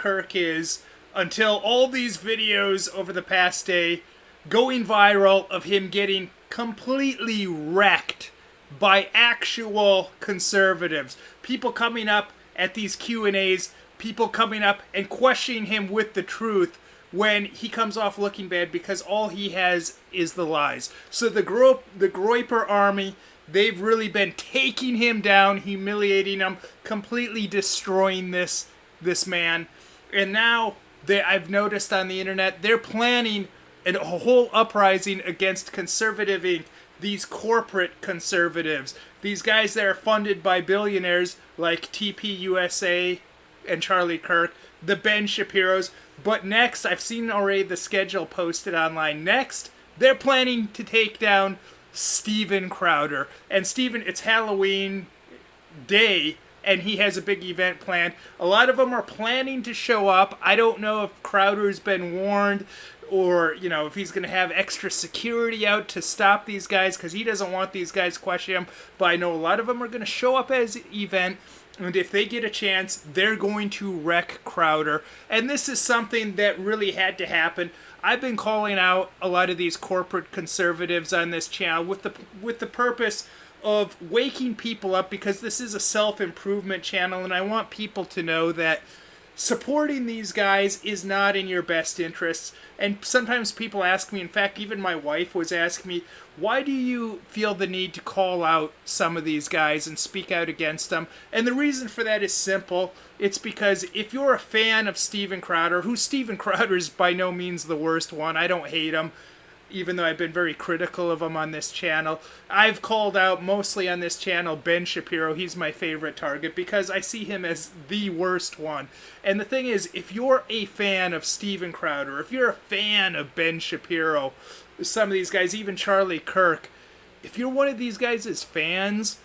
Kirk is until all these videos over the past day going viral of him getting completely wrecked by actual conservatives. People coming up at these Q&As, people coming up and questioning him with the truth when he comes off looking bad because all he has is the lies. So the groyper army, they've really been taking him down, humiliating him, completely destroying this man. And now I've noticed on the internet, they're planning a whole uprising against conservative Inc., these corporate conservatives, these guys that are funded by billionaires like TPUSA and Charlie Kirk, the Ben Shapiros. But next, I've seen already the schedule posted online. Next, they're planning to take down Steven Crowder. And Steven, it's Halloween day, and he has a big event planned. A lot of them are planning to show up. I don't know if Crowder's been warned or, you know, if he's going to have extra security out to stop these guys because he doesn't want these guys questioning him. But I know a lot of them are going to show up as an event, and if they get a chance, they're going to wreck Crowder. And this is something that really had to happen. I've been calling out a lot of these corporate conservatives on this channel with the purpose of waking people up, because this is a self-improvement channel, and I want people to know that supporting these guys is not in your best interests. And sometimes people ask me, in fact, even my wife was asking me, why do you feel the need to call out some of these guys and speak out against them? And the reason for that is simple. It's because if you're a fan of Steven Crowder, who Steven Crowder is by no means the worst one, I don't hate him, even though I've been very critical of him on this channel. I've called out mostly on this channel Ben Shapiro. He's my favorite target because I see him as the worst one. And the thing is, if you're a fan of Steven Crowder, if you're a fan of Ben Shapiro, some of these guys, even Charlie Kirk, if you're one of these guys' fans,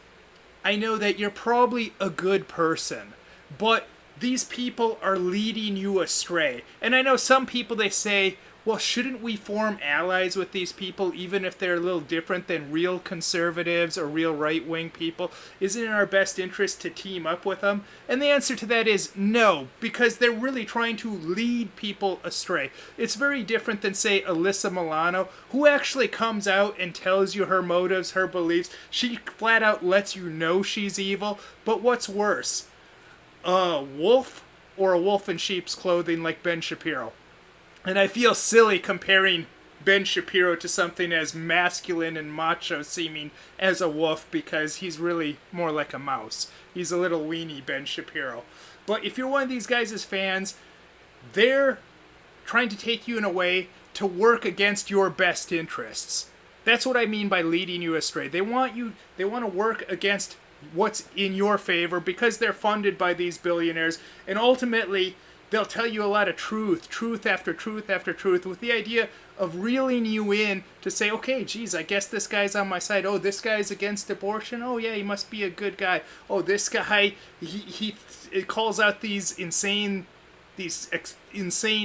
I know that you're probably a good person. But these people are leading you astray. And I know some people, they say, well, shouldn't we form allies with these people even if they're a little different than real conservatives or real right-wing people? Isn't it in our best interest to team up with them? And the answer to that is no, because they're really trying to lead people astray. It's very different than, say, Alyssa Milano, who actually comes out and tells you her motives, her beliefs. She flat out lets you know she's evil. But what's worse? A wolf or a wolf in sheep's clothing like Ben Shapiro? And I feel silly comparing Ben Shapiro to something as masculine and macho seeming as a wolf, because he's really more like a mouse. He's a little weenie, Ben Shapiro. But if you're one of these guys' fans, they're trying to take you in a way to work against your best interests. That's what I mean by leading you astray. They want to work against what's in your favor because they're funded by these billionaires, and ultimately they'll tell you a lot of truth after truth after truth, with the idea of reeling you in to say, okay, geez, I guess this guy's on my side. Oh, this guy's against abortion. Oh, yeah, he must be a good guy. Oh, this guy, he calls out these insane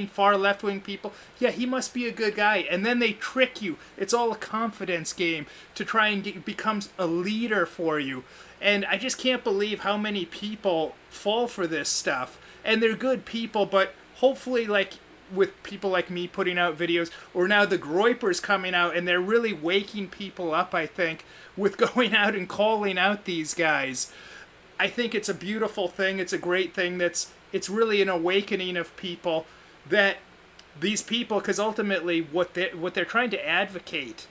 far left-wing people. Yeah, he must be a good guy. And then they trick you. It's all a confidence game to try and become a leader for you. And I just can't believe how many people fall for this stuff. And they're good people, but hopefully, like with people like me putting out videos, or now the groypers coming out, and they're really waking people up, I think, with going out and calling out these guys. I think it's a beautiful thing. It's a great thing. It's really an awakening of people, that these people, because ultimately what they're trying to advocate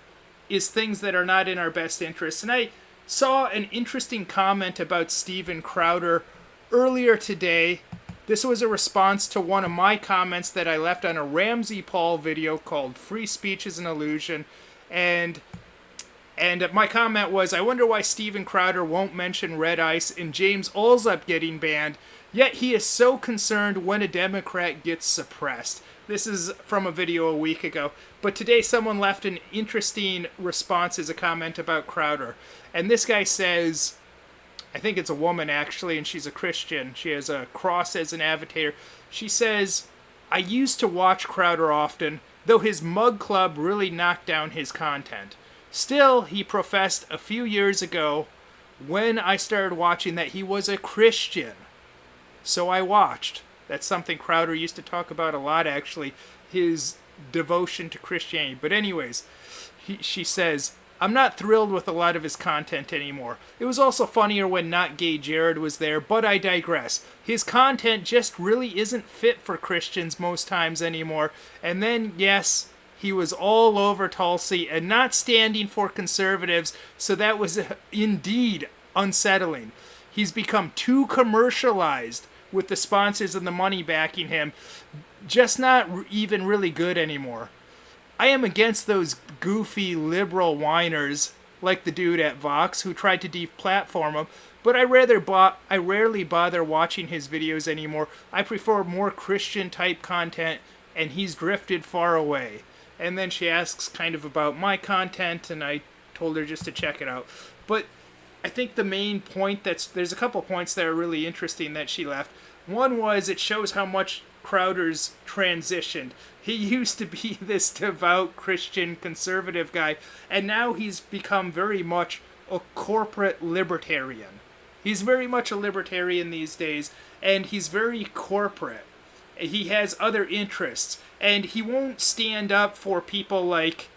is things that are not in our best interests. And I saw an interesting comment about Steven Crowder earlier today. This was a response to one of my comments that I left on a Ramsey Paul video called Free Speech is an Illusion. And my comment was, I wonder why Steven Crowder won't mention Red Ice and James Allsup getting banned, yet he is so concerned when a Democrat gets suppressed. This is from a video a week ago. But today someone left an interesting response as a comment about Crowder. And this guy says, I think it's a woman actually, and she's a Christian. She has a cross as an avatar. She says, I used to watch Crowder often, though his mug club really knocked down his content. Still, he professed a few years ago when I started watching that he was a Christian. So I watched. That's something Crowder used to talk about a lot, actually, his devotion to Christianity. But anyways, she says, I'm not thrilled with a lot of his content anymore. It was also funnier when Not Gay Jared was there, but I digress. His content just really isn't fit for Christians most times anymore. And then, yes, he was all over Tulsi and not standing for conservatives, so that was indeed unsettling. He's become too commercialized with the sponsors and the money backing him, just not even really good anymore. I am against those goofy liberal whiners like the dude at Vox who tried to deplatform him, but I rarely bother watching his videos anymore. I prefer more Christian type content, and he's drifted far away. And then she asks kind of about my content, and I told her just to check it out. But I think the main point there's a couple points that are really interesting that she left. One was it shows how much Crowder's transitioned. He used to be this devout Christian conservative guy, and now he's become very much a corporate libertarian. He's very much a libertarian these days, and he's very corporate. He has other interests, and he won't stand up for people like,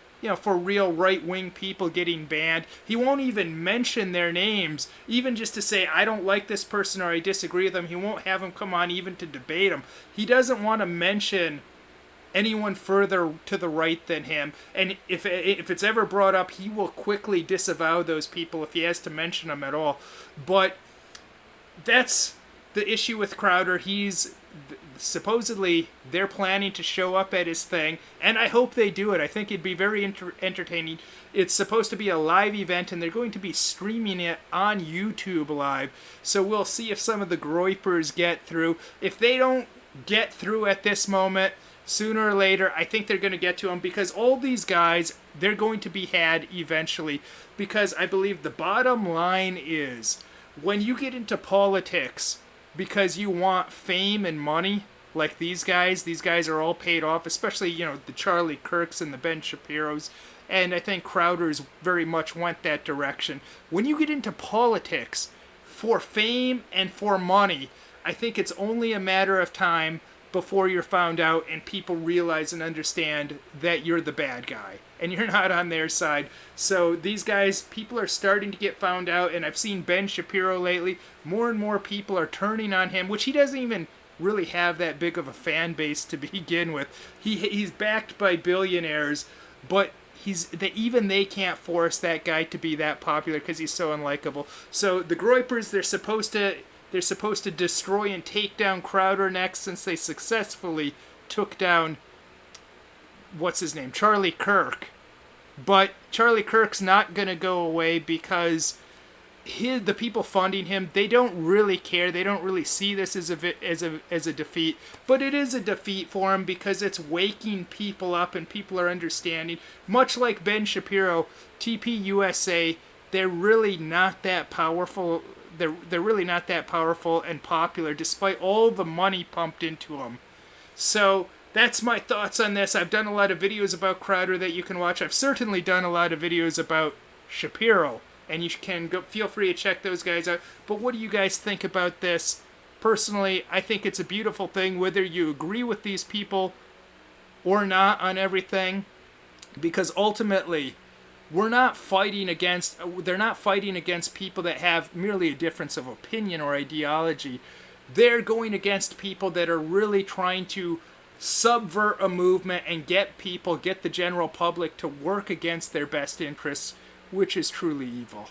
for real right-wing people getting banned. He won't even mention their names, even just to say, I don't like this person or I disagree with them. He won't have them come on even to debate him. He doesn't want to mention anyone further to the right than him. And if it's ever brought up, he will quickly disavow those people if he has to mention them at all. But that's the issue with Crowder. Supposedly, they're planning to show up at his thing, and I hope they do it. I think it'd be very entertaining. It's supposed to be a live event, and they're going to be streaming it on YouTube live, so we'll see if some of the groypers get through. If they don't get through at this moment, sooner or later, I think they're going to get to them, because all these guys, they're going to be had eventually, because I believe the bottom line is, when you get into politics because you want fame and money, like these guys are all paid off, especially, the Charlie Kirks and the Ben Shapiros, and I think Crowder's very much went that direction. When you get into politics for fame and for money, I think it's only a matter of time before you're found out and people realize and understand that you're the bad guy and you're not on their side. So these guys, people are starting to get found out, and I've seen Ben Shapiro lately. More and more people are turning on him, which he doesn't even really have that big of a fan base to begin with. He's backed by billionaires, but even they can't force that guy to be that popular because he's so unlikable. So the groypers, they're supposed to destroy and take down Crowder next, since they successfully took down, what's his name, Charlie Kirk. But Charlie Kirk's not going to go away because the people funding him, they don't really care. They don't really see this as a defeat. But it is a defeat for him because it's waking people up and people are understanding. Much like Ben Shapiro, TPUSA, they're really not that powerful. They're really not that powerful and popular, despite all the money pumped into them. So that's my thoughts on this. I've done a lot of videos about Crowder that you can watch. I've certainly done a lot of videos about Shapiro, and you can feel free to check those guys out. But what do you guys think about this? Personally, I think it's a beautiful thing, whether you agree with these people or not on everything, because ultimately, they're not fighting against people that have merely a difference of opinion or ideology. They're going against people that are really trying to subvert a movement and get the general public to work against their best interests, which is truly evil.